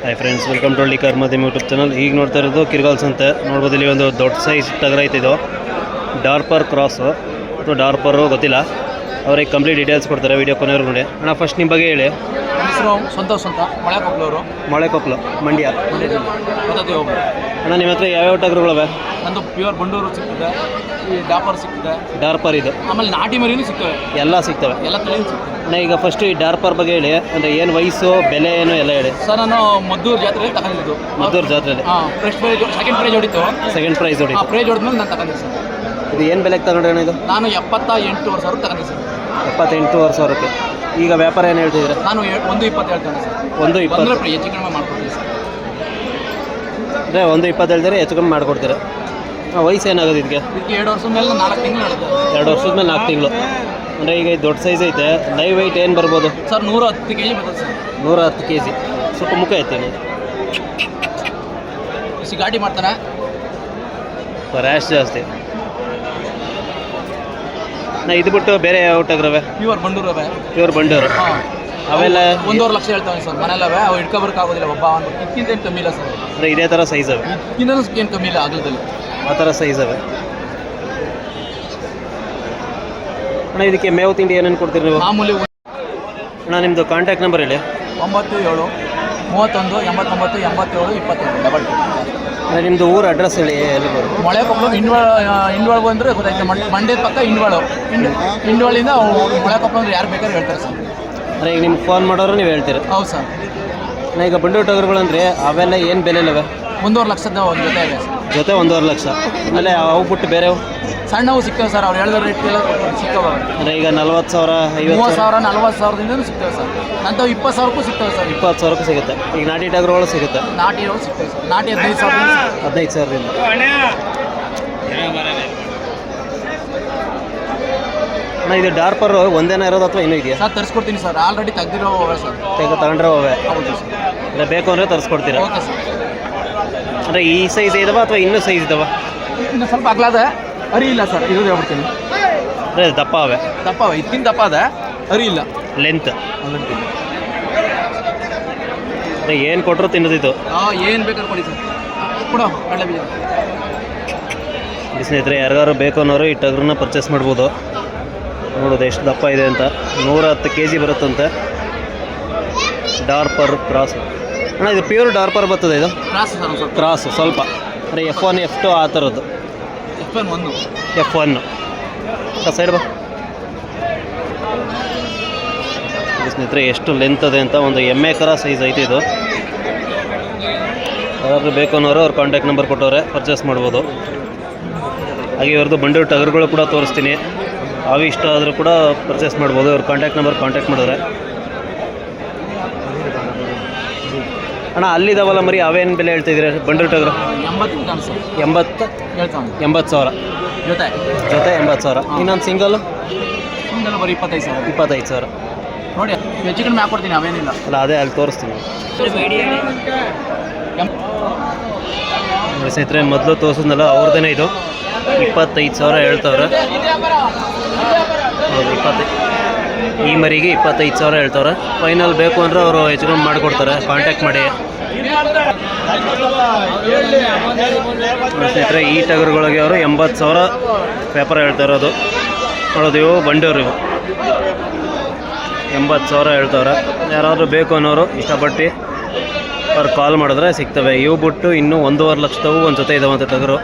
Hi friends, welcome to ಹಳ್ಳಿ car ಮಾಧ್ಯಮ YouTube channel. ಈಗ ನೋಡ್ತಾ ಇರೋದು ಕಿರ್ಗಾಲ್ಸ್ ಅಂತ ನೋಡ್ಬೋದು. ಇಲ್ಲಿ ಒಂದು ದೊಡ್ಡ ಸೈಜ್ ಟಗರ್ ಐತಿದು, ಡಾರ್ಪರ್ ಕ್ರಾಸು ಅಥವಾ ಡಾರ್ಪರು ಗೊತ್ತಿಲ್ಲ. ಅವ್ರಿಗೆ ಕಂಪ್ಲೀಟ್ ಡೀಟೇಲ್ಸ್ ಕೊಡ್ತಾರೆ ವೀಡಿಯೋ ಕೊನೆಯವ್ರು ನೋಡಿ. ಅಣ್ಣ ಫಸ್ಟ್ ನಿಮ್ಮ ಬಗ್ಗೆ ಹೇಳಿ. ಹೆಸರು ಸಂತೋಷ್ ಅಂತ, ಮಳೆಕೊಪ್ಪಲವರು, ಮಳೆಕೊಪ್ಪಲು, ಮಂಡ್ಯ. ಅಣ್ಣ ನಿಮ್ಮ ಹತ್ರ ಯಾವ್ಯಾವ ಟಗರುಗಳವೆ? ನಂದು ಪ್ಯೂರ್ ಬಂಡೂರು ಸಿಗ್ತದೆ, ಈ ಡಾಪರ್ ಸಿಗ್ತದೆ, ಡಾರ್ಪರ್ ಇದು, ಆಮೇಲೆ ನಾಟಿ ಮರಿನೂ ಸಿಗ್ತವೆ, ಎಲ್ಲ ಸಿಗ್ತವೆ. ಎಲ್ಲ ತಳಿ ಸಿಗ್ತವೆ. ಅಣ್ಣ ಈಗ ಫಸ್ಟ್ ಈ ಡಾರ್ಪರ್ ಬಗ್ಗೆ ಹೇಳಿ, ಅಂದರೆ ಏನು ವಯಸ್ಸು, ಬೆಲೆ ಏನು ಎಲ್ಲ ಹೇಳಿ. ಸರ್ ನಾನು ಮದ್ದೂರು ಜಾತ್ರೆಯಲ್ಲಿ ತಗೊಂಡಿದ್ದು. ಮದ್ದೂರು ಜಾತ್ರೆಯಲ್ಲಿ ಫಸ್ಟ್ ಪ್ರೈಸ್, ಸೆಕೆಂಡ್ ಪ್ರೈಸ್ ಹೊಡಿತು. ಸೆಕೆಂಡ್ ಪ್ರೈಸ್ ಹೊಡಿ. ಪ್ರೈಸ್ ಹೊಡೆದ್ಮೇಲೆ ನಾನು ತಗೊಂಡಿದ್ದೆ ಸರ್. ಇದು ಏನು ಬೆಲೆಗೆ ತಗೊಂಡ್ರೆ ಅಣ್ಣ? ಇದು ನಾನು 78,000 ತಗೊಂಡಿದ್ದೆ ಸರ್. 78,000. ಈಗ ವ್ಯಾಪಾರ ಏನು ಹೇಳ್ತಿದ್ದೀರಾ? ನಾನು 1,20 ಹೇಳ್ತೇನೆ ಸರ್. 1,20 ಹೆಚ್ಚು ಕಡಿಮೆ ಮಾಡ್ಕೊಡ್ತೀನಿ ಸರ್. ಅಂದರೆ 1,20 ಹೇಳಿದ್ರೆ ಹೆಚ್ಚು ಕಮ್ಮಿ ಮಾಡಿಕೊಡ್ತೀರಾ? ವಯಸ್ಸು ಏನಾಗೋದು ಇದಕ್ಕೆ? ಇದಕ್ಕೆ 2 ವರ್ಷದ ಮೇಲೆ 4 ತಿಂಗಳು ಹೇಳುತ್ತೆ. 2 ವರ್ಷದ ಮೇಲೆ 4 ತಿಂಗಳು. ಅಂದರೆ ಈಗ ಇದು ದೊಡ್ಡ ಸೈಜ್ ಐತೆ. ಲೈವ್ ವೆಯ್ಟ್ ಏನು ಬರ್ಬೋದು ಸರ್? 110 kg ಬರ್ತದೆ ಸರ್. 110 kg. ಸ್ವಲ್ಪ ಮುಖ ಐತೆ, ಬಿಸಿ ಗಾಡಿ ಮಾಡ್ತಾನೆ, ರ್ಯಾಶ್ ಜಾಸ್ತಿ. ನಾ ಇದು ಬಿಟ್ಟು ಬೇರೆ ಯಾವ ಟಗರವೆ? ಪ್ಯೂರ್ ಬಂಡೂರು ಅವೆ. ಪ್ಯೂರ್ ಬಂಡೂರು. ಹಾಂ, ಅವೆಲ್ಲ 1.5 ಲಕ್ಷ ಹೇಳ್ತಾವೆ ಸರ್. ಮನೆಯಲ್ಲವೆ ಅವು ಇಟ್ಕೊಬರ್ಕಾಗೋದಿಲ್ಲ. ಒಬ್ಬ ಇದಕ್ಕಿಂತ ಏನು ಕಮ್ಮಿ ಇಲ್ಲ ಸರ್. ಅಂದರೆ ಇದೇ ಥರ ಸೈಜ್ ಅವೆ? ಇನ್ನೂ ಏನು ಕಮ್ಮಿ ಇಲ್ಲ ಆಗಲದಲ್ಲಿ. ಆ ಥರ ಸೈಜ್ ಅವೆ. ಅಣ್ಣ ಇದಕ್ಕೆ ಮೇವು ತಿಂಡಿ ಏನೇನು ಕೊಡ್ತೀರಿ ನೀವು? ಮಾಮೂಲಿ. ಅಣ್ಣ ನಿಮ್ಮದು ಕಾಂಟ್ಯಾಕ್ಟ್ ನಂಬರ್ ಹೇಳಿ. 97 31 89 87 22 ಡಬಲ್ 2. ಅಂದರೆ ನಿಮ್ಮದು ಊರು ಅಡ್ರೆಸ್ ಹೇಳಿ. ಎಲ್ಲಿ ಬರೋದು? ಮಳೆಕೊಪ್ಪಲು. ಇಂಡ್ವಾಳ ಬಂದರೆ ಗೊತ್ತಾಯ್ತು. ಮಂಡ್ಯದ ಪಕ್ಕ ಇಂಡ್ವಾಳು. ಇಂಡ್ವಾಳಿಂದ ಮಳೆಕೊಪ್ಪಲು ಅಂದ್ರೆ ಯಾರು ಬೇಕಾದ್ರೂ ಹೇಳ್ತಾರೆ ಸರ್. ಅಂದರೆ ಈಗ ನಿಮ್ಗೆ ಫೋನ್ ಮಾಡೋರು ನೀವು ಹೇಳ್ತೀರಾ? ಹೌದು ಸರ್. ಈಗ ಬಂಡೂರು ಟಗರುಗಳಂದ್ರೆ ಅವೆಲ್ಲ ಏನು ಬೆಲೆ ಇಲ್ಲವೆ? 1.5 ಲಕ್ಷದ ಒಂದು ಜೊತೆ ಇದೆ ಸರ್. ಜೊತೆ 1.5 ಲಕ್ಷ. ಆಮೇಲೆ ಅವು ಬಿಟ್ಟು ಬೇರೆವು ಸಣ್ಣವು ಸಿಗ್ತವೆ ಸರ್. ಅವ್ರು ಹೇಳಿದ ರೇಟ್ ಎಲ್ಲ ಸಿಗ್ತವೆ. ಅಂದರೆ ಈಗ 40,000, 30,000, 40,000ದಿಂದಲೂ ಸಿಗ್ತವೆ ಸರ್. ನಂತವು 20,000ಕ್ಕೂ ಸಿಗ್ತವೆ ಸರ್. 20,000ಕ್ಕೂ ಸಿಗುತ್ತೆ. ಈಗ ನಾಟಿ ಟಗರುಗಳು ಸಿಗುತ್ತೆ. ನಾಟಿಗಳು ಸಿಗ್ತವೆ ಸರ್. ನಾಟಿ 15,000. 15,000ರಿಂದ. ಅಣ್ಣ ಇದು ಡಾರ್ಪರ್ ಒಂದೇನ ಇರೋದು ಅಥವಾ ಇನ್ನೂ ಇದೆಯಾ? ಸರ್ ತರಿಸ್ಕೊಡ್ತೀನಿ ಸರ್. ಆಲ್ರೆಡಿ ತೆಗ್ದಿರೋ ಸರ್. ತಗೊಂಡ್ರೆ ಅವೇ? ಹೌದು ಸರ್. ಇಲ್ಲ ಬೇಕು ಅಂದರೆ ತರಿಸ್ಕೊಡ್ತೀರಾ? Okay sir. ಅಂದರೆ ಈ ಸೈಜ್ ಇದಾವ ಅಥವಾ ಇನ್ನೂ ಸೈಜ್ ಇದಾವ? ಇನ್ನು ಸ್ವಲ್ಪ ಅಗ್ಲಾದ ಅರಿ ಇಲ್ಲ ಸರ್. ಇದು ಹೇಳ್ಬಿಡ್ತೀನಿ. ಅಂದರೆ ದಪ್ಪ ಅವೆ? ದಪ್ಪ ಅವೆ, ಇದಕ್ಕಿಂತ ದಪ್ಪ ಅದ, ಅರಿ ಇಲ್ಲ. ಲೆಂತ್ ಏನು ಕೊಟ್ಟರು ತಿನ್ನೋದಿತ್ತು? ಏನು ಬೇಕಾದ್ರೆ ಕೊಡಿ ಸರ್. ಕೊಡೋ ಕಡಲೆ ಬೀಜ. ಸ್ನೇಹಿತರೆ, ಯಾರಿಗಾರು ಬೇಕು ಅನ್ನೋರು ಈ ಟಗರನ್ನ ಪರ್ಚೇಸ್ ಮಾಡ್ಬೋದು. ನೋಡೋದು ಎಷ್ಟು ದಪ್ಪ ಇದೆ ಅಂತ. 110 kg ಬರುತ್ತಂತೆ. Dorper cross. ಅಣ್ಣ ಇದು ಪ್ಯೂರ್ ಡಾರ್ಪರ್ ಬರ್ತದೆ ಇದು? Cross sir. ಒಂದು ಸ್ವಲ್ಪ ಕ್ರಾಸು ಸ್ವಲ್ಪ. ಅಂದರೆ F1 F2 ಆ ಥರದ್ದು? F1 ಸೈಡ್ ಬಾ. ಸ್ನೇಹಿತರೆ, ಎಷ್ಟು ಲೆಂತ್ ಅದೆ ಅಂತ. ಒಂದು ಎಮ್ಮೆ ಕರ ಸೈಜ್ ಐತೆ ಇದು. ಯಾರಾದರೂ ಬೇಕು ಅನ್ನೋರು ಅವ್ರ ಕಾಂಟ್ಯಾಕ್ಟ್ ನಂಬರ್ ಕೊಟ್ಟವ್ರೆ, ಪರ್ಚೇಸ್ ಮಾಡ್ಬೋದು. ಹಾಗೆ ಇವ್ರದ್ದು ಬಂಡೂರು ಟಗರುಗಳು ಕೂಡ ತೋರಿಸ್ತೀನಿ. ಅವು ಇಷ್ಟ ಆದರೂ ಕೂಡ ಪರ್ಚೇಸ್ ಮಾಡ್ಬೋದು. ಅವ್ರ ಕಾಂಟ್ಯಾಕ್ಟ್ ನಂಬರ್ ಕಾಂಟ್ಯಾಕ್ಟ್ ಮಾಡಿದ್ರೆ. ಅಣ್ಣ ಅಲ್ಲಿದ್ದಾವಲ್ಲ ಮರಿ, ಅವೇನು ಬೆಲೆ ಹೇಳ್ತಿದ್ದೀರಾ ಬಂಡೂರು ಟಗರು? 80,000 ಜೊತೆ 80,000. ಇನ್ನೊಂದು ಸಿಂಗಲ್ ಬರೀ 25,000. 25,000 ನೋಡಿ. ಹೆಚ್ಚು ಕಡಿಮೆ ಹಾಕ್ಕೊಡ್ತೀನಿ, ಅವೇನಿಲ್ಲ. ಅಲ್ಲ ಅದೇ ಅಲ್ಲಿ ತೋರಿಸ್ತೀನಿ. ಸ್ನೇಹಿತರೆ, ಮೊದಲು ತೋರಿಸಿದ್ನಲ್ಲ ಅವ್ರದ್ದೇನೆ ಇದು. 25,000 ಹೇಳ್ತವ್ರೆ. 25 ಈ ಮರಿಗೆ 25,000 ಹೇಳ್ತವ್ರೆ. ಫೈನಲ್ ಬೇಕು ಅಂದರೆ ಅವರು ಹೆಚ್ಚು ಕಮ್ಮಿ ಮಾಡಿಕೊಡ್ತಾರೆ. ಕಾಂಟ್ಯಾಕ್ಟ್ ಮಾಡಿ. ಸ್ನೇಹಿತರೆ, ಈ ಟಗರುಗಳಿಗೆ ಅವರು 80,000 ವ್ಯಾಪಾರ ಹೇಳ್ತಾ ಇರೋದು. ನೋಡೋದು ಇವು ಬಂಡೂರು. ಇವು 80,000 ಹೇಳ್ತವ್ರೆ. ಯಾರಾದರೂ ಬೇಕು ಅನ್ನೋರು ಇಷ್ಟಪಟ್ಟು ಅವ್ರು ಕಾಲ್ ಮಾಡಿದ್ರೆ ಸಿಗ್ತವೆ. ಇವು ಬಿಟ್ಟು ಇನ್ನೂ 1.5 ಲಕ್ಷದವು ಒಂದು ಜೊತೆ ಇದಾವಂತೆ ಟಗರು.